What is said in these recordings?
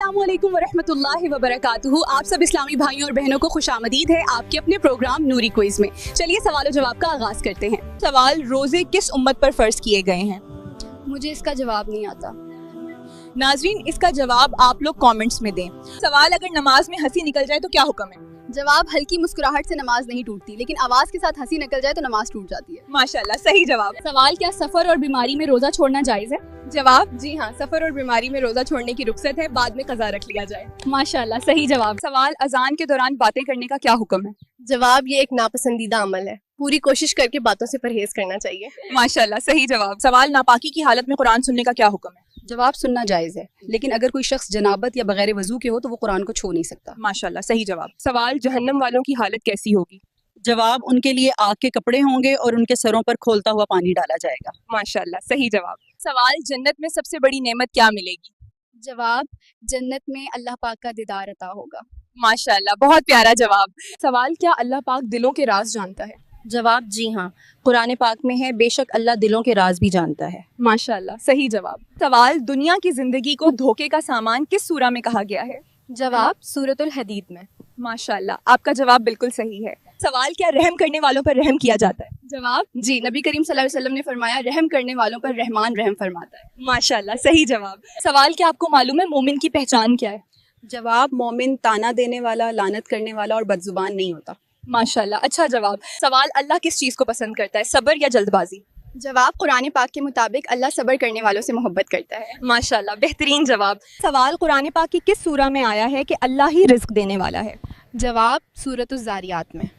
अस्सलाम वालेकुम वरहमतुल्लाहि वबरकातुहू। आप सब इस्लामी भाइयों और बहनों को खुशामदीद है आपके अपने प्रोग्राम नूरी क्विज में। चलिए सवाल जवाब का आगाज करते हैं। सवाल, रोजे किस उम्मत पर फर्ज किए गए हैं? मुझे इसका जवाब नहीं आता। नाजरीन, इसका जवाब आप लोग कमेंट्स में दें। सवाल, अगर नमाज में हंसी निकल जाए तो क्या हुक्म है? जवाब, हल्की मुस्कुराहट से नमाज नहीं टूटती, लेकिन आवाज के साथ हंसी निकल जाए तो नमाज टूट जाती है। माशाल्लाह, सही जवाब। सवाल, क्या सफर और बीमारी में रोजा छोड़ना जायज है? जवाब, जी हाँ, सफर और बीमारी में रोजा छोड़ने की रुख्सत है, बाद में कज़ा रख लिया जाए। माशाल्लाह, सही जवाब। सवाल, अजान के दौरान बातें करने का क्या हुक्म है? जवाब, ये एक नापसंदीदा अमल है, पूरी कोशिश करके बातों से परहेज करना चाहिए। माशाल्लाह, सही जवाब। सवाल, नापाकी की हालत में कुरान सुनने का क्या हुक्म है? जवाब, सुनना जायज है, लेकिन अगर कोई शख्स जनाबत या बगैर वजू के हो तो वो कुरान को छू नहीं सकता। माशाल्लाह, सही जवाब। सवाल, जहन्नम वालों की हालत कैसी होगी? जवाब, उनके लिए आग के कपड़े होंगे और उनके सरों पर खोलता हुआ पानी डाला जाएगा। माशाल्लाह, सही जवाब। सवाल, जन्नत में सबसे बड़ी नेमत क्या मिलेगी? जवाब, जन्नत में अल्लाह पाक का दीदार अता होगा। माशाल्लाह, बहुत प्यारा जवाब। सवाल, क्या अल्लाह पाक दिलों के राज जानता है? जवाब, जी हाँ, कुरान पाक में है, बेशक अल्लाह दिलों के राज भी जानता है। माशाल्लाह, सही जवाब। सवाल, दुनिया की जिंदगी को धोखे का सामान किस सूरा में कहा गया है? जवाब, सूरतुल हदीद में। माशाल्लाह, आपका जवाब बिल्कुल सही है। सवाल, क्या रहम करने वालों पर रहम किया जाता है? जवाब, जी, नबी करीम सल्लल्लाहु अलैहि वसल्लम ने फरमाया, रहम करने वालों पर रहमान रहम फरमाता है। माशाल्लाह, सही जवाब। सवाल, क्या आपको मालूम है मोमिन की पहचान क्या है? जवाब, मोमिन ताना देने वाला, लानत करने वाला और बदजुबान नहीं होता। माशाल्लाह, अच्छा जवाब। सवाल, अल्लाह किस चीज़ को पसंद करता है, सब्र या जल्दबाजी? जवाब, कुरान पाक के मुताबिक अल्लाह सब्र करने वालों से मोहब्बत करता है। माशाल्लाह, बेहतरीन जवाब। सवाल, कुरान पाक की किस सूरा में आया है कि अल्लाह ही रिस्क देने वाला है? जवाब, सूरतुल ज़ारियात में।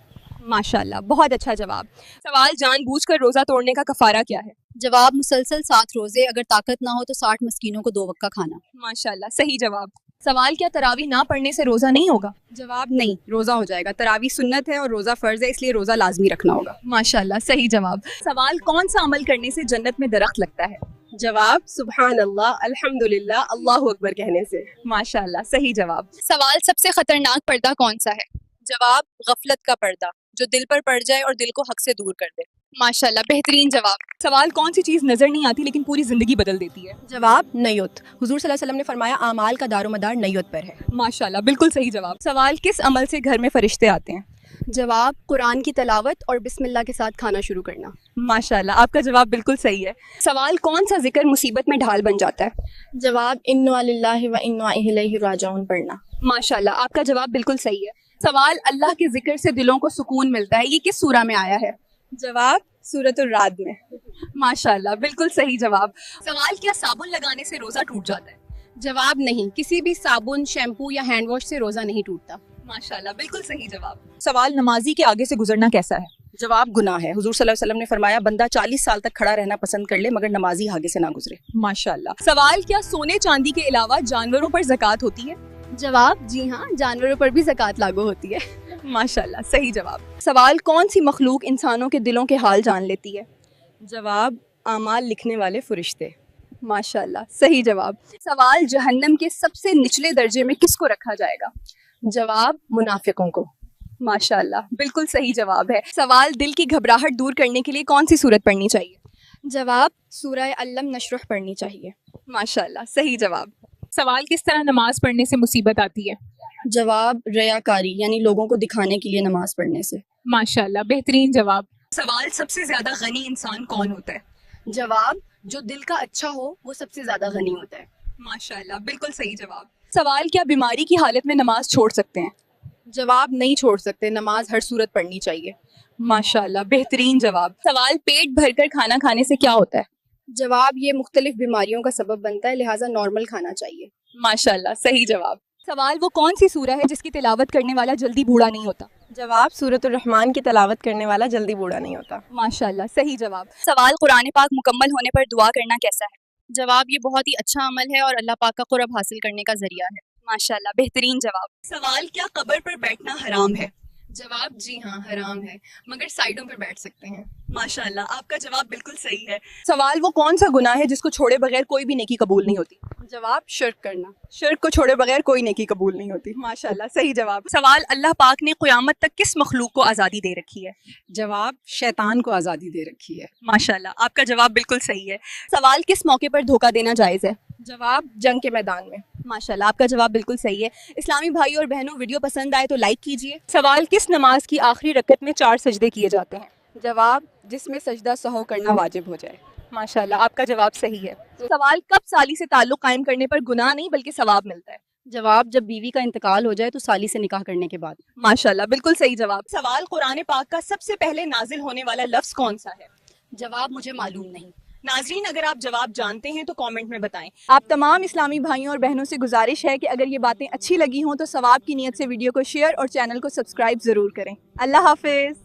माशाल्लाह, बहुत अच्छा जवाब। सवाल, जानबूझकर रोजा तोड़ने का कफारा क्या है? जवाब, मुसलसल 7 रोजे, अगर ताकत ना हो तो 60 मस्कीनों को 2 वक्त खाना। माशाल्लाह, सही जवाब। सवाल, क्या तरावी ना पढ़ने से रोजा नहीं होगा? जवाब, नहीं, रोजा हो जाएगा। तरावी सुन्नत है और रोजा फर्ज है, इसलिए रोजा लाजमी रखना होगा। माशाल्लाह, सही जवाब। सवाल, कौन सा अमल करने से जन्नत में दरख्त लगता है? जवाब, सुभान अल्लाह, अल्हम्दुलिल्लाह, अल्लाहु अकबर कहने से। माशाल्लाह, सही जवाब। सवाल, सबसे खतरनाक पर्दा कौन सा है? जवाब, गफलत का पर्दा, जो दिल पर पड़ जाए और दिल को हक से दूर कर दे। माशाल्लाह, बेहतरीन जवाब। सवाल, कौन सी चीज़ नजर नहीं आती लेकिन पूरी जिंदगी बदल देती है? जवाब, नय्यत, हुजूर सल्लल्लाहु अलैहि वसल्लम ने फरमाया, आमाल का दारोमदार नय्यत पर है। माशाल्लाह, बिल्कुल सही जवाब। सवाल, किस अमल से घर में फरिश्ते आते हैं? जवाब, कुरान की तलावत और बिस्मिल्लाह के साथ खाना शुरू करना। माशाल्लाह, आपका जवाब बिल्कुल सही है। सवाल, कौन सा जिक्र मुसीबत में ढाल बन जाता है? जवाब, इन्ना लिल्लाहि व इन्ना इलैहि राजिऊन पढ़ना। माशाल्लाह, आपका जवाब बिल्कुल सही है। सवाल, अल्लाह के जिक्र से दिलों को सुकून मिलता है, ये किस सूरा में आया है? जवाब, सूरतुल राद में। माशाल्लाह, बिल्कुल सही जवाब। सवाल, क्या साबुन लगाने से रोजा टूट जाता है? जवाब, नहीं, किसी भी साबुन, शैम्पू या हैंड वॉश से रोजा नहीं टूटता। माशाल्लाह, बिल्कुल सही जवाब। सवाल, नमाजी के आगे से गुजरना कैसा है? जवाब, गुनाह है। हुजूर सल्लल्लाहु अलैहि वसल्लम ने फरमाया, बंदा 40 साल तक खड़ा रहना पसंद कर ले मगर नमाजी आगे से ना गुजरे। माशाल्लाह। सवाल, क्या सोने चांदी के अलावा जानवरों पर ज़कात होती है? जवाब, जी हाँ, जानवरों पर भी ज़कात लागू होती है। माशाल्लाह, सही जवाब। सवाल, कौन सी मखलूक इंसानों के दिलों के हाल जान लेती है? जवाब, आमाल लिखने वाले फरिश्ते। माशाल्लाह, सही जवाब। सवाल, जहन्नम के सबसे निचले दर्जे में किसको रखा जाएगा? जवाब, मुनाफिकों को। माशाल्लाह, बिल्कुल सही जवाब है। सवाल, दिल की घबराहट दूर करने के लिए कौन सी सूरत पढ़नी चाहिए? जवाब, सूरह अल्लम नशरह पढ़नी चाहिए। माशाल्लाह, सही जवाब। सवाल, किस तरह नमाज पढ़ने से मुसीबत आती है? जवाब, रयाकारी यानी लोगों को दिखाने के लिए नमाज पढ़ने से। माशाल्लाह, बेहतरीन जवाब। सवाल, सबसे ज्यादा गनी इंसान कौन होता है? जवाब, जो दिल का अच्छा हो वो सबसे ज्यादा गनी होता है। माशाल्लाह, बिल्कुल सही जवाब। सवाल, क्या बीमारी की हालत में नमाज छोड़ सकते हैं? जवाब, नहीं छोड़ सकते, नमाज हर सूरत पढ़नी चाहिए। माशाल्लाह, बेहतरीन जवाब। सवाल, पेट भरकर खाना खाने से क्या होता है? जवाब, ये मुख्तलिफ बीमारियों का सबब बनता है, लिहाजा नॉर्मल खाना चाहिए। माशाल्लाह, सही जवाब। सवाल, वो कौन सी सूरह है जिसकी तिलावत करने वाला जल्दी बूढ़ा नहीं होता? जवाब, सूरतुल रहमान की तिलावत करने वाला जल्दी बूढ़ा नहीं होता। माशाल्लाह, सही जवाब। सवाल, कुरान पाक मुकम्मल होने पर दुआ करना कैसा है? जवाब, ये बहुत ही अच्छा अमल है और अल्लाह पाक का कुर्ब हासिल करने का जरिया है। माशाल्लाह, बेहतरीन जवाब। सवाल, क्या कब्र पर बैठना हराम है? जवाब, जी हाँ, हराम है, मगर साइडों पर बैठ सकते हैं। माशाल्लाह, आपका जवाब बिल्कुल सही है। सवाल, वो कौन सा गुनाह है जिसको छोड़े बगैर कोई भी नेकी कबूल नहीं होती? जवाब, शिर्क करना। शिर्क को छोड़े बगैर कोई नेकी कबूल नहीं होती। माशाल्लाह, सही जवाब। सवाल, अल्लाह पाक ने क़यामत तक किस मखलूक को आज़ादी दे रखी है? जवाब, शैतान को आज़ादी दे रखी है। माशाल्लाह, आपका जवाब बिल्कुल सही है। सवाल, किस मौके पर धोखा देना जायज़ है? जवाब, जंग के मैदान में। माशाल्लाह, आपका जवाब बिल्कुल सही है। इस्लामी भाई और बहनों, वीडियो पसंद आए तो लाइक कीजिए। सवाल, किस नमाज की आखिरी रकत में 4 सजदे किए जाते हैं? जवाब, जिसमें सजदा सहू करना वाजिब हो जाए। माशाल्लाह, आपका जवाब सही है। सवाल, कब साली से ताल्लुक कायम करने पर गुनाह नहीं बल्कि सवाब मिलता है? जवाब, जब बीवी का इंतकाल हो जाए तो साली से निकाह करने के बाद। माशाल्लाह, बिल्कुल सही जवाब। सवाल, कुरान पाक का सबसे पहले नाजिल होने वाला लफ्ज कौन सा है? जवाब, मुझे मालूम नहीं। नाजरीन, अगर आप जवाब जानते हैं तो कमेंट में बताएं। आप तमाम इस्लामी भाइयों और बहनों से गुजारिश है कि अगर ये बातें अच्छी लगी हों तो सवाब की नीयत से वीडियो को शेयर और चैनल को सब्सक्राइब जरूर करें। अल्लाह हाफिज।